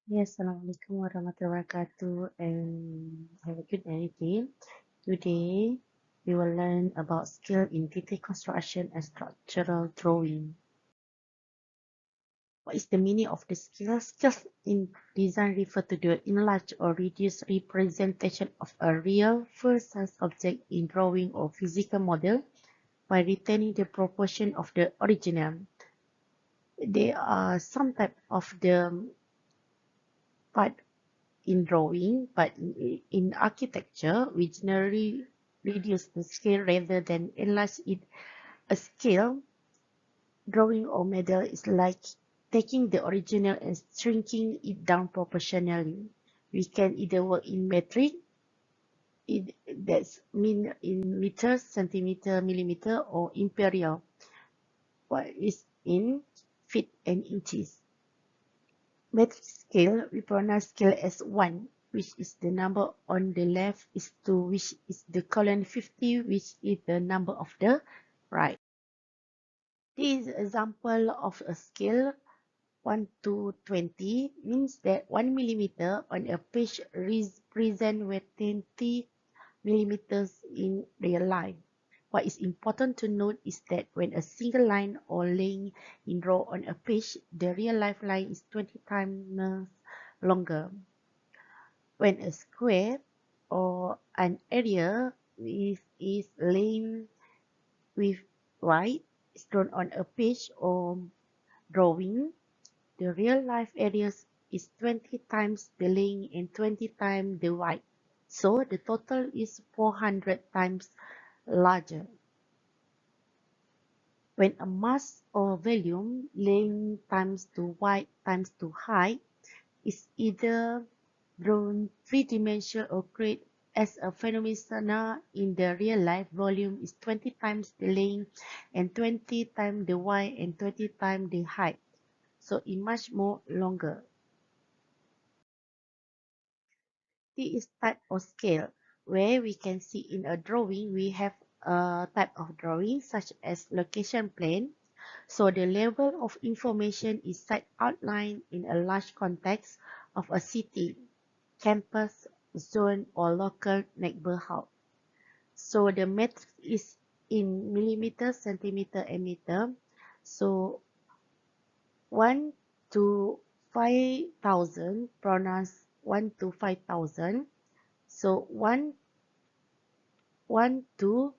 Yes, Assalamualaikum warahmatullahi wabarakatuh and have a good day. Today, we will learn about skill in detail construction and structural drawing. What is the meaning of the skill? Skills in design refer to the enlarged or reduced representation of a real full-size object in drawing or physical model by retaining the proportion of the original. There are some type of the part in drawing, but in architecture, we generally reduce the scale rather than enlarge it. A scale drawing or model is like taking the original and shrinking it down proportionally. We can either work in metric, that's mean in meters, centimeter, millimeter, or imperial, what is in feet and inches. Metric scale, we pronounce scale as 1, which is the number on the left, is 2, which is the colon 50, which is the number of the right. This is an example of a scale 1 to 20, means that 1 millimeter on a page represents with 20 millimeters in real life. What is important to note is that when a single line or line is drawn on a page, the real life line is 20 times longer. When a square or an area is length with right is drawn on a page or drawing, the real life areas is 20 times the length and 20 times the width. So the total is 400 times larger. When a mass or volume length times to width times to height is either drawn three-dimensional or created as a phenomena in the real life, volume is 20 times the length and 20 times the width and 20 times the height. So it's much more longer. This is type of scale where we can see in a drawing we have a type of drawing such as location plane. So the level of information is site outlined in a large context of a city, campus, zone, or local neighborhood. So the metric is in millimeter, centimeter, and meter. So 1 to 5,000 pronounced 1 to 5,000. So 1 to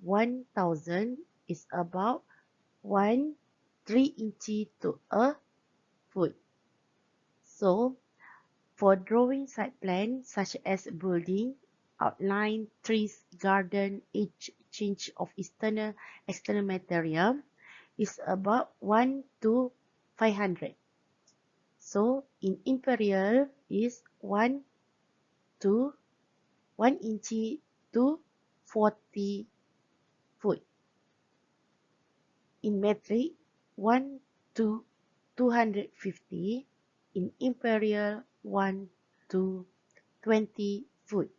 1,000 is about 1 3 inches to a foot. So for drawing site plan such as building, outline, trees, garden, each change of external material is about 1 to 500. So in imperial is 1 to 1 inch to 40 foot. In metric, 1 to 250. In imperial, 1 to 20 foot.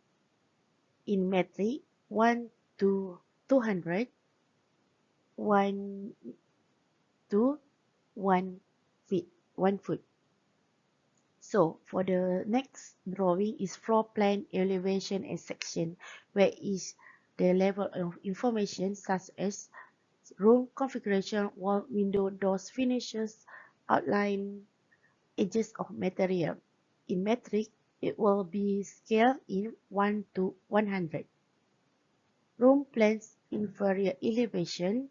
In metric, 1 to 200, 1 to 1 feet, 1 foot. So for the next drawing is floor plan, elevation, and section, where is the level of information such as room configuration, wall, window, doors, finishes, outline, edges of material. In metric, it will be scaled in 1 to 100. Room plans inferior elevation,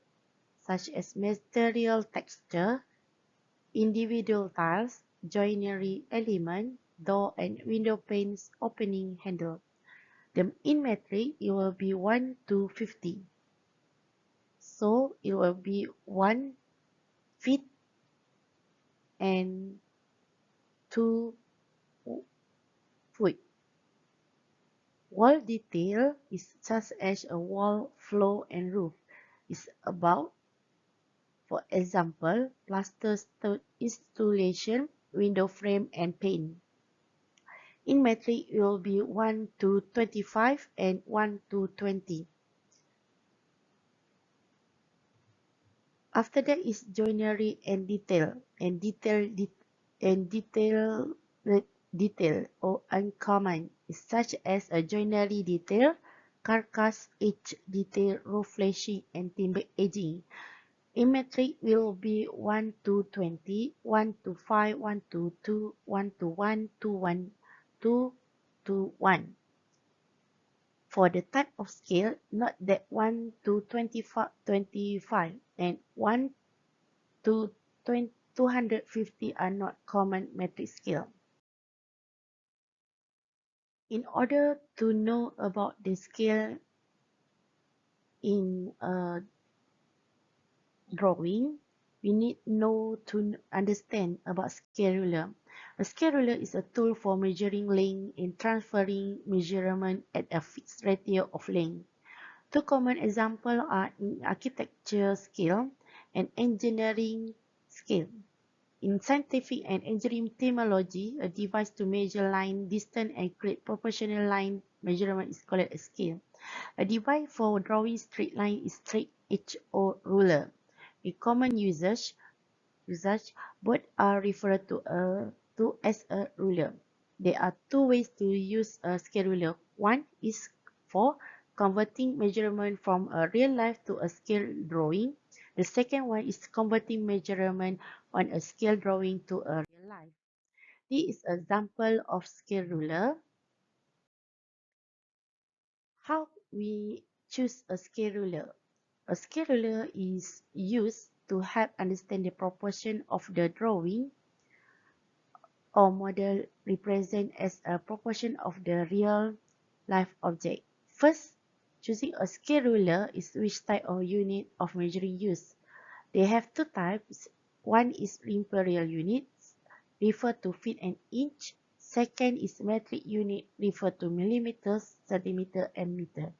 such as material texture, individual tiles, joinery element, door and window panes, opening handle. In metric, it will be 1 to 50. So it will be 1 feet and 2 foot. Wall detail is such as a wall, floor, and roof. Is about, for example, plaster installation, window frame, and paint. In metric, it will be 1 to 25 and 1 to 20. After that is joinery and detail. And detail detail or uncommon, such as a joinery detail, carcass edge detail, roof flashing, and timber edging. In metric will be 1 to 20, 1 to 5, 1 to 2, 1 to 1, 2, 1, 2 to 1. For the type of scale, note that 1 to 25 and 1 to 250 are not common metric scale. In order to know about the scale in a drawing, we need to understand about scale ruler. A scale ruler is a tool for measuring length and transferring measurement at a fixed ratio of length. Two common examples are in architecture scale and engineering scale. In scientific and engineering terminology, a device to measure line distance and create proportional line measurement is called a scale. A device for drawing straight line is straight edge or ruler. In common usage, both are referred to as a ruler. There are two ways to use a scale ruler. One is for converting measurement from a real life to a scale drawing. The second one is converting measurement on a scale drawing to a real life. This is an example of scale ruler. How we choose a scale ruler? A scale ruler is used to help understand the proportion of the drawing or model represent as a proportion of the real life object. First, choosing a scale ruler is which type of unit of measuring used. They have two types. One is imperial units, refer to feet and inch. Second is metric unit, refer to millimeters, centimeter, and meter.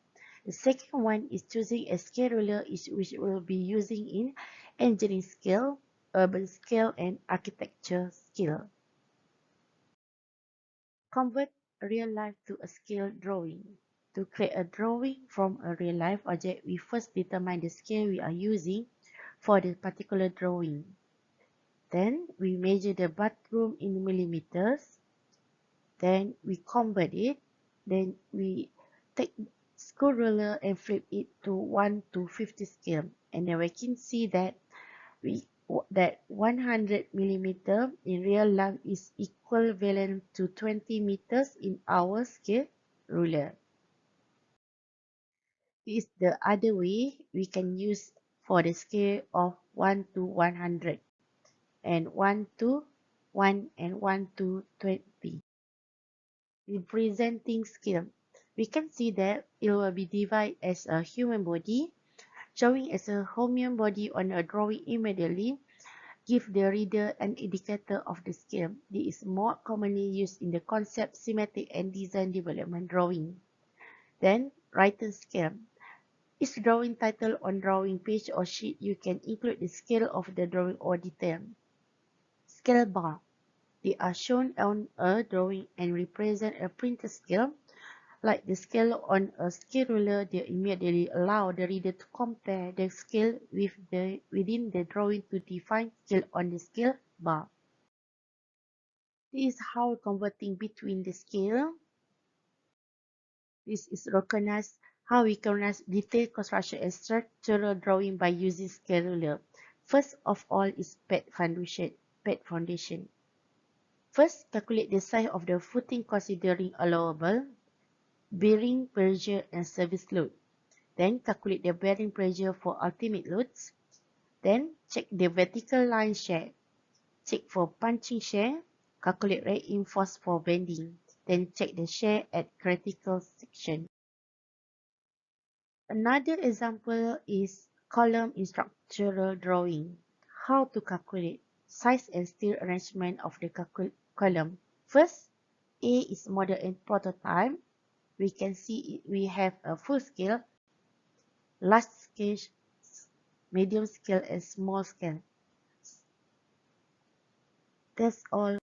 The second one is choosing a scale ruler which will be using in engineering scale, urban scale, and architecture scale. Convert real life to a scale drawing. To create a drawing from a real life object, we first determine the scale we are using for the particular drawing. Then we measure the bathroom in millimeters. Then we convert it. Then we take screw ruler and flip it to 1 to 50 scale. And then we can see that that 100 millimeter in real life is equivalent to 20 meters in our scale ruler. This is the other way we can use for the scale of 1 to 100 and 1 to 1 and 1 to 20. Representing scale. We can see that it will be divided as a human body, showing as a human body on a drawing immediately. Give the reader an indicator of the scale. This is more commonly used in the concept, schematic, and design development drawing. Then, writer's scale. Each drawing title on drawing page or sheet, you can include the scale of the drawing or detail. Scale bar. They are shown on a drawing and represent a printed scale. Like the scale on a scale ruler, they immediately allow the reader to compare the scale within the drawing to define scale on the scale bar. This is how converting between the scale. This is recognized how we recognize detailed construction and structural drawing by using scale ruler. First of all is pad foundation. First, calculate the size of the footing considering allowable bearing pressure and service load. Then calculate the bearing pressure for ultimate loads. Then check the vertical line shear. Check for punching shear. Calculate reinforce for bending. Then check the shear at critical section. Another example is column in structural drawing. How to calculate size and steel arrangement of the column. First, A is model and prototype. We can see we have a full scale, large scale, medium scale, and small scale. That's all.